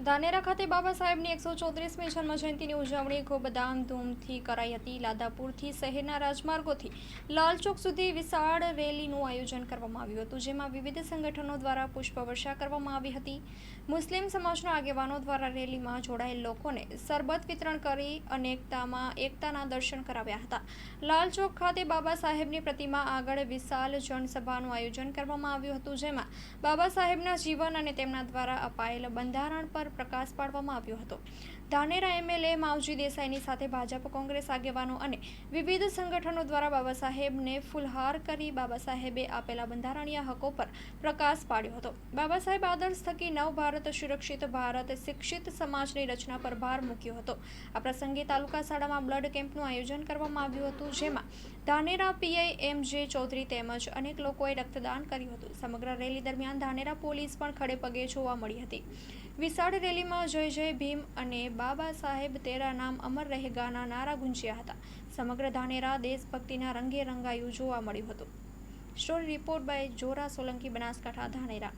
ધાનેરા ખાતે બાબા સાહેબની 134મી જન્મજયંતિની ઉજવણી ખૂબ ધામધૂમથી કરાઈ હતી। લાધાપુરથી શહેરના રાજમાર્ગોથી લાલચોક સુધી વિશાળ રેલીનું આયોજન કરવામાં આવ્યું હતું, જેમાં વિવિધ સંગઠનો દ્વારા પુષ્પવર્ષા કરવામાં આવી હતી। મુસ્લિમ સમાજના આગેવાનો દ્વારા રેલીમાં જોડાયેલ લોકોને શરબત વિતરણ કરી એકતાના દર્શન કરાવ્યા હતા। લાલચોક ખાતે બાબા સાહેબની પ્રતિમા આગળ વિશાળ જનસભાનું આયોજન કરવામાં આવ્યું હતું, જેમાં બાબા સાહેબના જીવન અને તેમના દ્વારા અપાયેલ બંધારણ પર પ્રકાશ પાડવામાં આવ્યો હતો। ધાનેરા એમએલએ માવજી દેસાઈની સાથે ભાજપ, કોંગ્રેસ આગેવાનો અને વિવિધ સંગઠનો દ્વારા બાબા સાહેબને ફૂલહાર કરી બાબા સાહેબે આપેલા બંધારણીય હકો પર પ્રકાશ પાડ્યો હતો। બાબા સાહેબ આદર્શ થકી નવ ભારત, સુરક્ષિત ભારત, શિક્ષિત સમાજની રચના પર ભાર મૂક્યો હતો। આ પ્રસંગે તાલુકા શાળામાં બ્લડ કેમ્પનું આયોજન કરવામાં આવ્યું હતું, જેમાં ધાનેરા પીઆઈ એમ.જે. ચૌધરી તેમજ અનેક લોકોએ રક્તદાન કર્યું હતું। સમગ્ર રેલી દરમિયાન ધાનેરા પોલીસ પણ ખડે પગે જોવા મળી હતી। વિશાળ રેલીમાં જય જય ભીમ અને બાબા સાહેબ તેરા નામ અમર રહેગાના નારા ગુંજ્યા હતા। સમગ્ર ધાનેરા દેશભક્તિના રંગે રંગાયું જોવા મળ્યું હતું। Story report by Jora Solanki, Banaskantha, Dhanera.